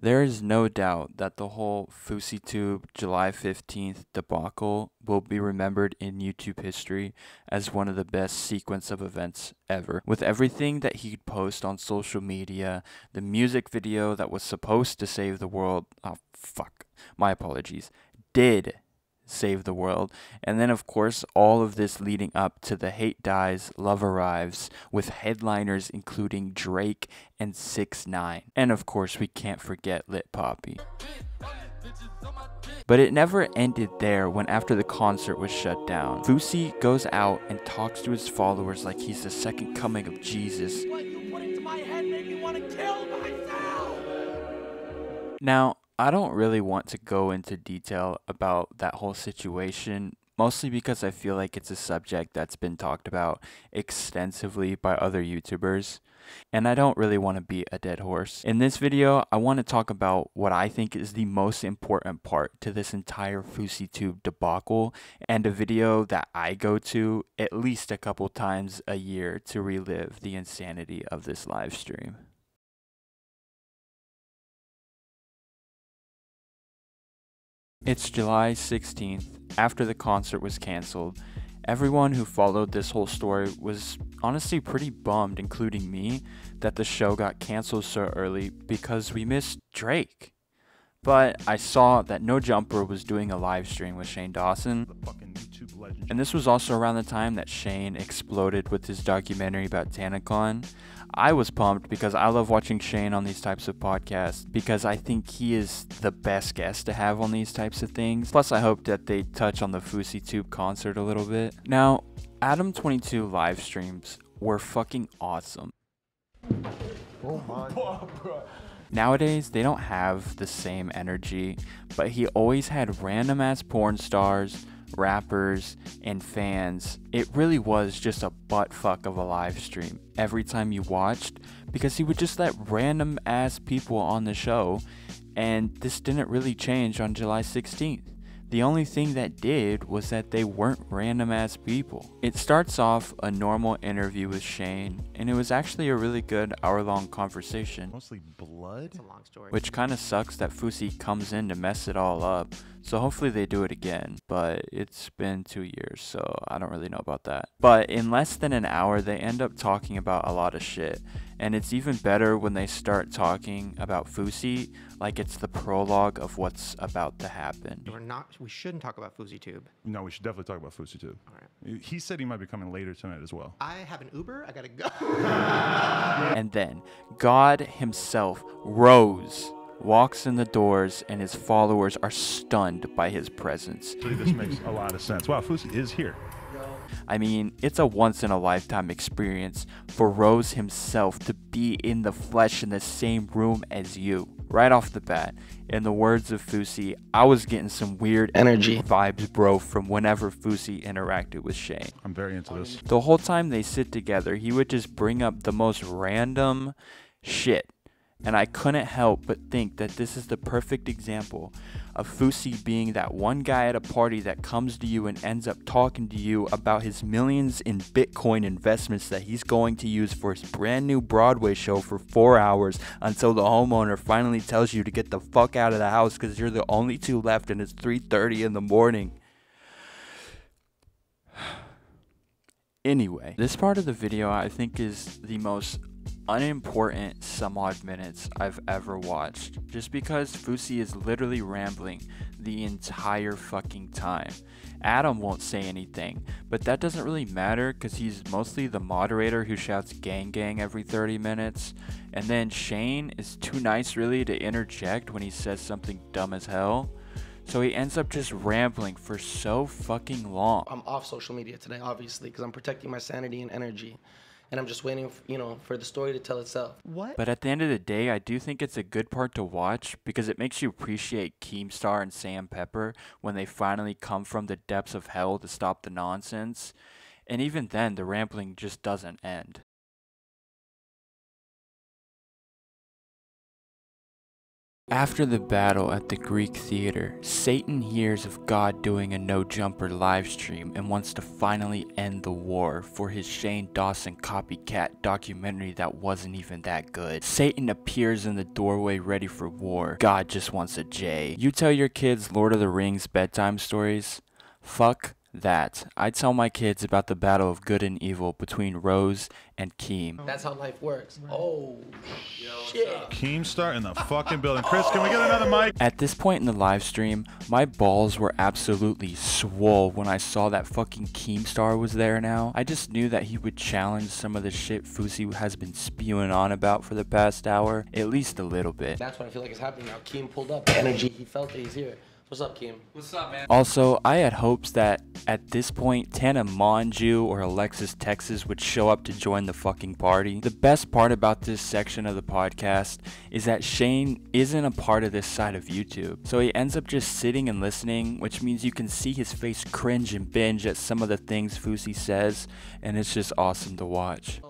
There is no doubt that the whole FouseyTUBE July 15th debacle will be remembered in YouTube history as one of the best sequence of events ever. With everything that he'd post on social media, the music video that was supposed to save the world, oh fuck, my apologies, did save the world, and then of course all of this leading up to the Hate Dies, Love Arrives, with headliners including Drake and 6ix9ine, and of course we can't forget Lit Poppy. But it never ended there. When after the concert was shut down, Fousey goes out and talks to his followers like he's the second coming of Jesus. What you put into my head made me want to kill myself! Now, I don't really want to go into detail about that whole situation, mostly because I feel like it's a subject that's been talked about extensively by other YouTubers, and I don't really want to beat a dead horse. In this video, I want to talk about what I think is the most important part to this entire FouseyTUBE debacle, and a video that I go to at least a couple times a year to relive the insanity of this live stream. It's July 16th, after the concert was cancelled. Everyone who followed this whole story was honestly pretty bummed, including me, that the show got cancelled so early because we missed Drake. But I saw that No Jumper was doing a live stream with Shane Dawson, and this was also around the time that Shane exploded with his documentary about TanaCon. I was pumped because I love watching Shane on these types of podcasts because I think he is the best guest to have on these types of things. Plus, I hope that they touch on the FouseyTUBE concert a little bit. Now, Adam 22 live streams were fucking awesome. Oh my. Nowadays, they don't have the same energy, but he always had random ass porn stars, rappers, and fans. It really was just a butt fuck of a live stream every time you watched, because he would just let random ass people on the show, and this didn't really change on July 16th. The only thing that did was that they weren't random ass people. It starts off a normal interview with Shane, and it was actually a really good hour-long conversation. Mostly blood? It's a long story. Which kind of sucks that Fousey comes in to mess it all up. So hopefully they do it again. But it's been 2 years, so I don't really know about that. But in less than an hour, they end up talking about a lot of shit. And it's even better when they start talking about Fousey like it's the prologue of what's about to happen. We shouldn't talk about FouseyTUBE. No, we should definitely talk about FouseyTUBE. All right. He said he might be coming later tonight as well. I have an Uber. I gotta go. And then God himself rose, walks in the doors, and his followers are stunned by his presence. This makes a lot of sense. Wow, Fousey is here. I mean, it's a once-in-a-lifetime experience for Rose himself to be in the flesh in the same room as you. Right off the bat, in the words of Fousey, I was getting some weird energy vibes, bro, from whenever Fousey interacted with Shane. I'm very into this. The whole time they sit together, he would just bring up the most random shit. And I couldn't help but think that this is the perfect example of Fousey being that one guy at a party that comes to you and ends up talking to you about his millions in Bitcoin investments that he's going to use for his brand new Broadway show for 4 hours until the homeowner finally tells you to get the fuck out of the house because you're the only two left and it's 3:30 in the morning. Anyway, this part of the video I think is the most unimportant some odd minutes I've ever watched, just because Fousey is literally rambling the entire fucking time. Adam won't say anything, but that doesn't really matter because he's mostly the moderator who shouts gang gang every 30 minutes, and then Shane is too nice really to interject when he says something dumb as hell. So he ends up just rambling for so fucking long. I'm off social media today, obviously, because I'm protecting my sanity and energy. And I'm just waiting, for the story to tell itself. What? But at the end of the day, I do think it's a good part to watch because it makes you appreciate Keemstar and Sam Pepper when they finally come from the depths of hell to stop the nonsense. And even then, the rambling just doesn't end. After the battle at the Greek theater, Satan hears of God doing a no-jumper livestream and wants to finally end the war for his Shane Dawson copycat documentary that wasn't even that good. Satan appears in the doorway ready for war. God just wants a J. You tell your kids Lord of the Rings bedtime stories? Fuck that. I tell my kids about the battle of good and evil between Rose and Keem. That's how life works. Oh, shit. Keemstar in the fucking building. Chris, can we get another mic? At this point in the live stream, my balls were absolutely swole when I saw that fucking Keemstar was there now. I just knew that he would challenge some of the shit Fousey has been spewing on about for the past hour, at least a little bit. That's what I feel like is happening now. Keem pulled up. The energy, he felt it, he's here. What's up, Keem? What's up, man? Also, I had hopes that at this point, Tana Monju or Alexis Texas would show up to join the fucking party. The best part about this section of the podcast is that Shane isn't a part of this side of YouTube. So he ends up just sitting and listening, which means you can see his face cringe and binge at some of the things Fousey says, and it's just awesome to watch.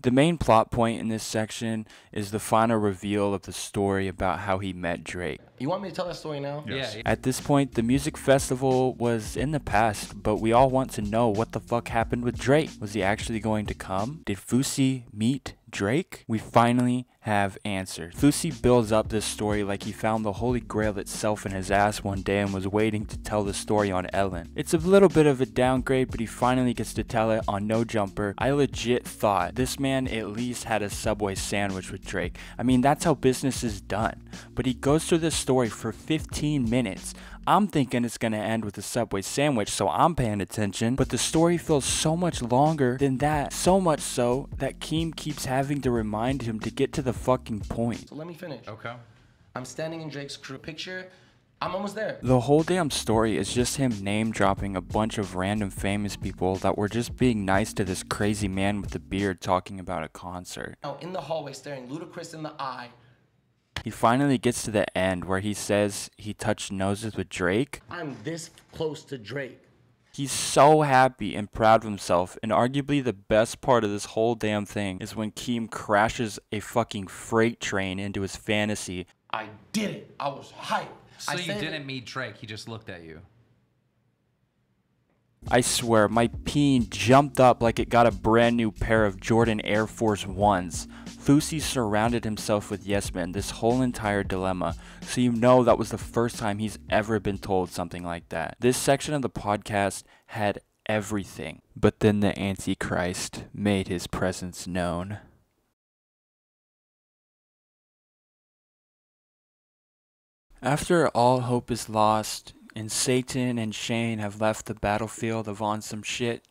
The main plot point in this section is the final reveal of the story about how he met Drake. You want me to tell that story now? Yes. Yeah. At this point, the music festival was in the past, but we all want to know what the fuck happened with Drake. Was he actually going to come? Did Fousey meet Drake? We finally have answers. Fousey builds up this story like he found the holy grail itself in his ass one day and was waiting to tell the story on Ellen. It's a little bit of a downgrade, but he finally gets to tell it on No Jumper. I legit thought this man at least had a Subway sandwich with Drake. I mean, that's how business is done. But he goes through this story for 15 minutes. I'm thinking it's gonna end with a Subway sandwich, so I'm paying attention, but the story feels so much longer than that, so much so that Keem keeps having to remind him to get to the fucking point. So let me finish. Okay. I'm standing in Drake's crew picture. I'm almost there. The whole damn story is just him name dropping a bunch of random famous people that were just being nice to this crazy man with the beard talking about a concert. Now in the hallway staring Ludacris in the eye. He finally gets to the end where he says he touched noses with Drake. I'm this close to Drake. He's so happy and proud of himself, and arguably the best part of this whole damn thing is when Keem crashes a fucking freight train into his fantasy. I did it. I was hyped. So you didn't meet Drake, he just looked at you. I swear, my peen jumped up like it got a brand new pair of Jordan Air Force Ones. Fousey surrounded himself with yes men this whole entire dilemma, so you know that was the first time he's ever been told something like that. This section of the podcast had everything, but then the Antichrist made his presence known. After all hope is lost, and Satan and Shane have left the battlefield of on some shit,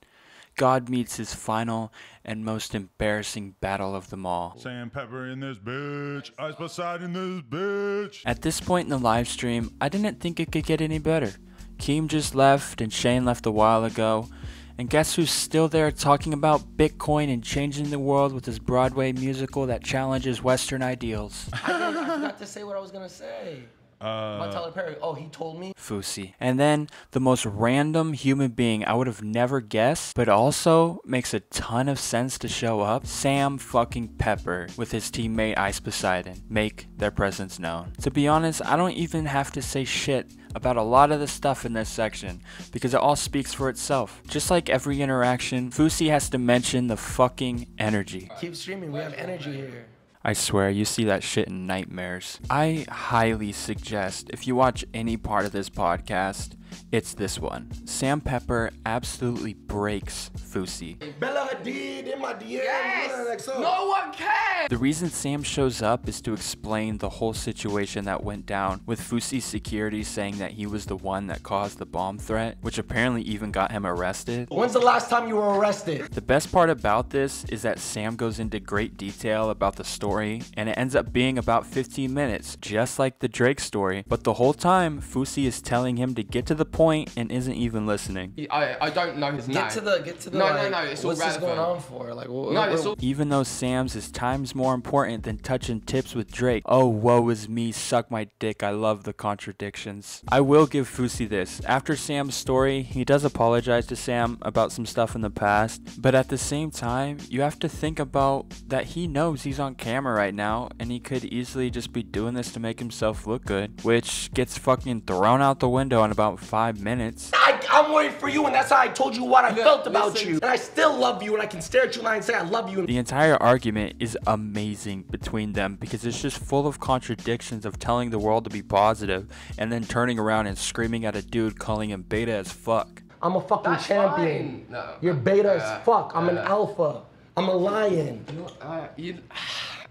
God meets his final and most embarrassing battle of them all. Sam Pepper in this bitch. Ice Poseidon in this bitch. At this point in the live stream, I didn't think it could get any better. Keem just left and Shane left a while ago. And guess who's still there talking about Bitcoin and changing the world with his Broadway musical that challenges Western ideals? I forgot to say what I was gonna say. About Tyler Perry. Oh, he told me. Fousey. And then the most random human being I would have never guessed, but also makes a ton of sense to show up, Sam fucking Pepper with his teammate Ice Poseidon make their presence known. To be honest, I don't even have to say shit about a lot of the stuff in this section because it all speaks for itself. Just like every interaction, Fousey has to mention the fucking energy. Keep streaming. We have energy here. I swear, you see that shit in nightmares. I highly suggest, if you watch any part of this podcast, it's this one. Sam Pepper absolutely breaks Fousey. Bella Hadid in my DM. Yes! No one can! The reason Sam shows up is to explain the whole situation that went down, with Fousey's security saying that he was the one that caused the bomb threat, which apparently even got him arrested. When's the last time you were arrested? The best part about this is that Sam goes into great detail about the story, and it ends up being about 15 minutes, just like the Drake story. But the whole time, Fousey is telling him to get to the point and isn't even listening. I don't know his name. Get to the. No, like, no, it's all what's this relevant. going on for? Like, No, it's all. Even though Sam's is times more important than touching tips with Drake. Oh, woe is me, suck my dick, I love the contradictions. I will give Fousey this. After Sam's story, he does apologize to Sam about some stuff in the past, but at the same time, you have to think about that he knows he's on camera right now, and he could easily just be doing this to make himself look good, which gets fucking thrown out the window in about 5 minutes. I'm worried for you, and that's how I told you what I felt about you. And I still love you, and I can stare at you and say I love you. The entire argument is amazing between them because it's just full of contradictions of telling the world to be positive and then turning around and screaming at a dude calling him beta as fuck. I'm a fucking champion. No, You're beta as fuck. I'm an alpha. I'm a lion.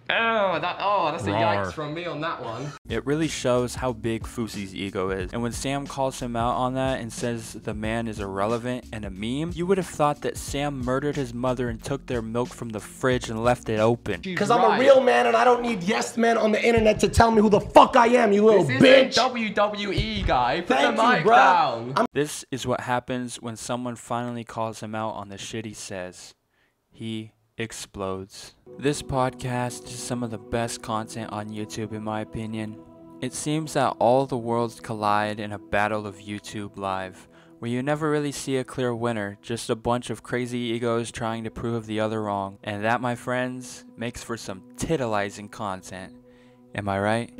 That's a yikes from me on that one. It really shows how big Fousey's ego is. And when Sam calls him out on that and says the man is irrelevant and a meme, you would have thought that Sam murdered his mother and took their milk from the fridge and left it open. Because I'm a real man and I don't need yes men on the internet to tell me who the fuck I am, you little bitch. This is a WWE guy. Put Thank the you, mic bro. down. This is what happens when someone finally calls him out on the shit he says. He explodes. This podcast is some of the best content on YouTube in my opinion. It seems that all the worlds collide in a battle of YouTube Live, where you never really see a clear winner, just a bunch of crazy egos trying to prove the other wrong. And that, my friends, makes for some titillizing content. Am I right?